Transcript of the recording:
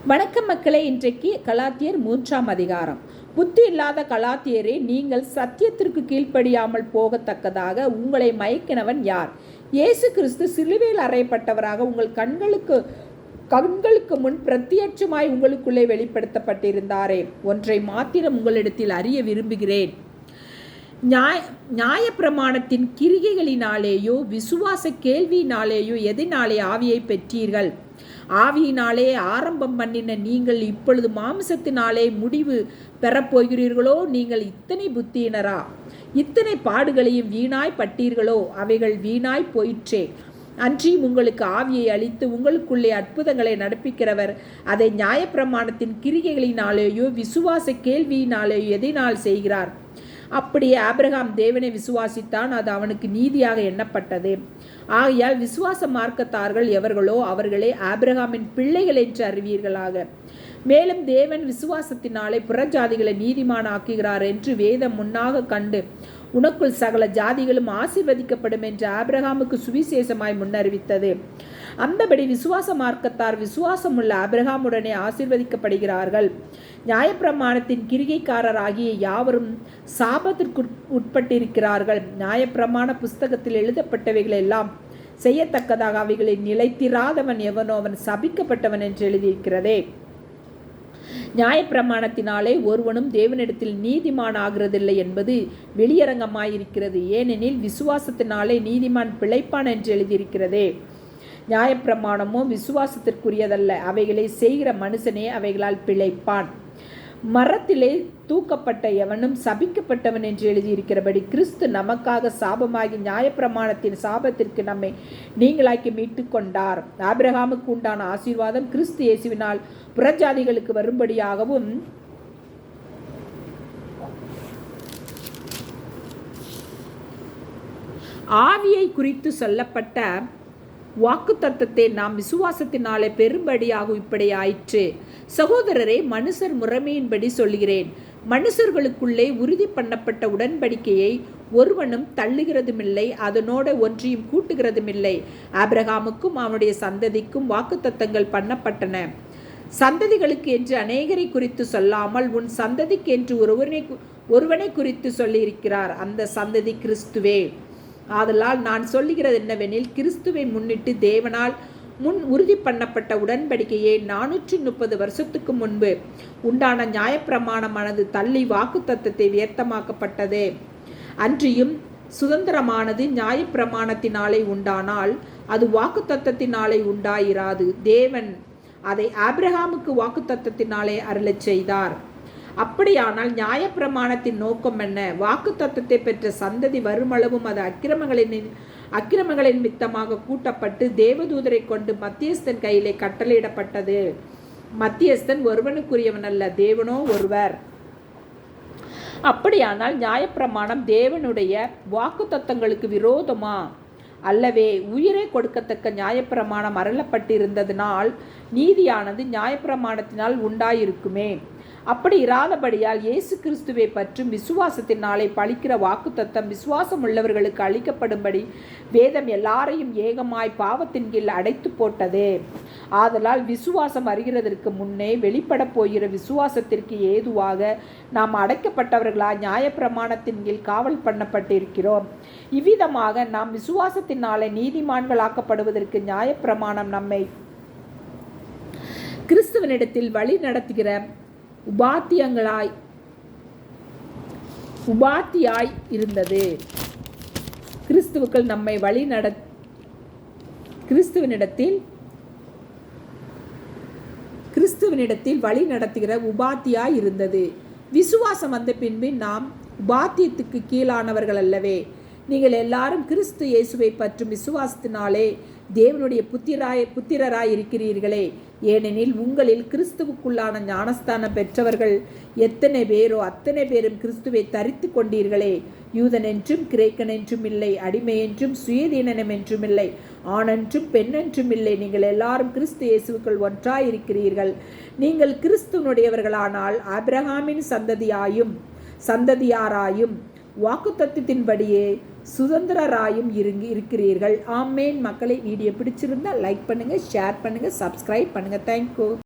வணக்கம் மக்களே. இன்றைக்கு கலாத்தியர் 3ஆம் அதிகாரம். புத்தி இல்லாத கலாத்தியரே, நீங்கள் சத்தியத்திற்கு கீழ்ப்படியாமல் போகத்தக்கதாக உங்களை மயக்கினவன் யார்? இயேசு கிறிஸ்து சிலுவையில் அறையப்பட்டவராக உங்கள் கண்களுக்கு முன் பிரத்யட்சமாய் உங்களுக்குள்ளே வெளிப்படுத்தப்பட்டிருந்தாரே. ஒன்றை மாத்திரம் உங்களிடத்தில் அறிய விரும்புகிறேன். நியாயப்பிரமாணத்தின் கிரிகைகளினாலேயோ விசுவாச கேள்வியினாலேயோ எதனாலே ஆவியை பெற்றீர்கள்? ஆவியினாலே ஆரம்பம் பண்ணின நீங்கள் இப்பொழுது மாம்சத்தினாலே முடிவு பெறப்போகிறீர்களோ? நீங்கள் இத்தனை புத்தியினரா? இத்தனை பாடுகளையும் வீணாய் பட்டீர்களோ? அவைகள் வீணாய் போயிற்றே. அன்றியும் உங்களுக்கு ஆவியை அளித்து உங்களுக்குள்ளே அற்புதங்களை நடப்பிக்கிறவர் அதை நியாயப்பிரமாணத்தின் கிரிகைகளினாலேயோ விசுவாச கேள்வியினாலேயோ எதனால் செய்கிறார்? அப்படியே ஆபிரகாம் தேவனை விசுவாசித்தான், அது அவனுக்கு நீதியாக எண்ணப்பட்டது. ஆகையால் விசுவாச மார்க்கத்தார்கள் எவர்களோ அவர்களே ஆபிரகாமின் பிள்ளைகள் என்று அறிவீர்களாக. மேலும் தேவன் விசுவாசத்தினாலே புறஜாதிகளை நீதிமானாக்குகிறார் என்று வேதம் முன்னாக கண்டு உனக்குள் சகல ஜாதிகளும் ஆசீர்வதிக்கப்படும் என்று ஆபிரகாமுக்கு சுவிசேஷமாய் முன்னறிவித்தது. அந்தபடி விசுவாச மார்க்கத்தார் விசுவாசம் உள்ள ஆபிரகாமுடனே ஆசீர்வதிக்கப்படுகிறார்கள். நியாயப்பிரமாணத்தின் கிரிகைக்காரராகிய யாவரும் சாபத்திற்கு உட்பட்டிருக்கிறார்கள். நியாயப்பிரமாண புஸ்தகத்தில் எழுதப்பட்டவைகள் எல்லாம் செய்யத்தக்கதாக அவைகளை நிலைத்திராதவன் எவனோ அவன் சபிக்கப்பட்டவன் என்று எழுதியிருக்கிறதே. நியாயப்பிரமாணத்தினாலே ஒருவனும் தேவனிடத்தில் நீதிமான் ஆகிறதில்லை என்பது வெளியரங்கமாயிருக்கிறது. ஏனெனில் விசுவாசத்தினாலே நீதிமான் பிழைப்பான் என்று எழுதியிருக்கிறதே. நியாயப்பிரமாணமோ விசுவாசத்திற்குரியதல்ல, அவைகளை செய்கிற மனுஷனே அவைகளால் பிழைப்பான். மரத்திலே தூக்கப்பட்ட எவனும் சபிக்கப்பட்டவன் என்று எழுதியிருக்கிறபடி கிறிஸ்து நமக்காக சாபமாகி நியாயப்பிரமாணத்தின் சாபத்திற்கு நம்மை நீங்களாக்கி மீட்டு கொண்டார். ஆபிரகாமுக்கு உண்டான ஆசீர்வாதம் கிறிஸ்து இயேசுவினால் புறஜாதிகளுக்கு வரும்படியாகவும் ஆவியை குறித்து சொல்லப்பட்ட வாக்குத்தத்தத்தை நாம் விசுவாசத்தினாலே பெரும்படியாக இப்படி ஆயிற்று. சகோதரரே, மனுஷர் முறைமையின்படி சொல்கிறேன். மனுஷர்களுக்குள்ளே உறுதி பண்ணப்பட்ட உடன்படிக்கையை ஒருவனும் தள்ளுகிறதுமில்லை, அதனோட ஒன்றையும் கூட்டுகிறதுமில்லை. ஆபிரகாமுக்கும் அவனுடைய சந்ததிக்கும் வாக்குத்தத்தங்கள் பண்ணப்பட்டன. சந்ததிகளுக்கு என்று அநேகரை குறித்து சொல்லாமல் உன் சந்ததிக்கு என்று ஒருவனை குறித்து சொல்லியிருக்கிறார். அந்த சந்ததி கிறிஸ்துவே. ஆதலால் நான் சொல்லுகிறது என்னவெனில், கிறிஸ்துவை முன்னிட்டு தேவனால் முன் உறுதி பண்ணப்பட்ட உடன்படிக்கையை 430 வருஷத்துக்கு முன்பு உண்டான நியாயப்பிரமாணமானது தள்ளி வாக்குத்தத்தத்தை வியர்த்தமாக்கப்பட்டது. அன்றியும் சுதந்திரமானது நியாயப்பிரமாணத்தினாலே உண்டானால் அது வாக்குத்தத்தத்தினாலே உண்டாயிராது. தேவன் அதை ஆபிரகாமுக்கு வாக்குத்தத்தத்தினாலே அருளச் செய்தார். அப்படியானால் நியாயப்பிரமாணத்தின் நோக்கம் என்ன? வாக்குத்தத்தத்தை பெற்ற சந்ததி வருமளவும் அது அக்கிரமங்களின் மித்தமாக கூட்டப்பட்டு தேவதூதரை கொண்டு மத்தியஸ்தன் கையிலே கட்டளையிடப்பட்டது. மத்தியஸ்தன் ஒருவனுக்குரியவன் அல்ல, தேவனோ ஒருவர். அப்படியானால் நியாயப்பிரமாணம் தேவனுடைய வாக்குத்தத்தங்களுக்கு விரோதமா? அல்லவே. உயிரை கொடுக்கத்தக்க நியாயப்பிரமாணம் அருளப்பட்டிருந்ததினால் நீதியானது நியாயப்பிரமாணத்தினால் உண்டாயிருக்குமே. அப்படி இராதபடியால் இயேசு கிறிஸ்துவை பற்றும் விசுவாசத்தினாலே பலிக்கிற வாக்குத்தத்தம் விசுவாசம் உள்ளவர்களுக்கு அளிக்கப்படும்படி வேதம் எல்லாரையும் ஏகமாய் பாவத்தின் கீழ் அடைத்து போட்டது. ஆதலால் விசுவாசம் அறிகிறதற்கு முன்னே வெளிப்பட போகிற விசுவாசத்திற்கு ஏதுவாக நாம் அடைக்கப்பட்டவர்களாய் நியாயப்பிரமாணத்தின் கீழ் காவல் பண்ணப்பட்டிருக்கிறோம். இவ்விதமாக நாம் விசுவாசத்தினாலே நீதிமான்களாக்கப்படுவதற்கு நியாயப்பிரமாணம் நம்மை கிறிஸ்துவனிடத்தில் வழி நடத்துகிற உபாத்தியாய் இருந்தது. கிறிஸ்துவுக்குள் நம்மை கிறிஸ்துவனிடத்தில் வழி நடத்துகிற உபாத்தியாய் இருந்தது. விசுவாசம் வந்த பின்பு நாம் உபாத்தியத்துக்கு கீழானவர்கள் அல்லவே. நீங்கள் எல்லாரும் கிறிஸ்து இயேசுவை பற்றும் விசுவாசத்தினாலே தேவனுடைய புத்திரராய் இருக்கிறீர்களே. ஏனெனில் உங்களில் கிறிஸ்துவுக்குள்ளான ஞானஸ்தானம் பெற்றவர்கள் எத்தனை பேரோ அத்தனை பேரும் கிறிஸ்துவை தரித்து கொண்டீர்களே. யூதன் என்றும் கிரேக்கன் என்றும் இல்லை, அடிமை என்றும் சுயதீனனம் என்றும் இல்லை, ஆணென்றும் பெண்ணென்றும் இல்லை. நீங்கள் எல்லாரும் கிறிஸ்து இயேசுவுக்குள் ஒன்றாயிருக்கிறீர்கள். நீங்கள் கிறிஸ்துவனுடையவர்களானால் ஆபிரகாமின் சந்ததியாராயும் வாக்குத்தத்தத்தின்படியே சுதந்திரராயும் இருக்கிறீர்கள். ஆமேன். மக்களை, வீடியோ பிடிச்சிருந்தால் லைக் பண்ணுங்கள், ஷேர் பண்ணுங்கள், சப்ஸ்கிரைப் பண்ணுங்கள். தேங்க்யூ.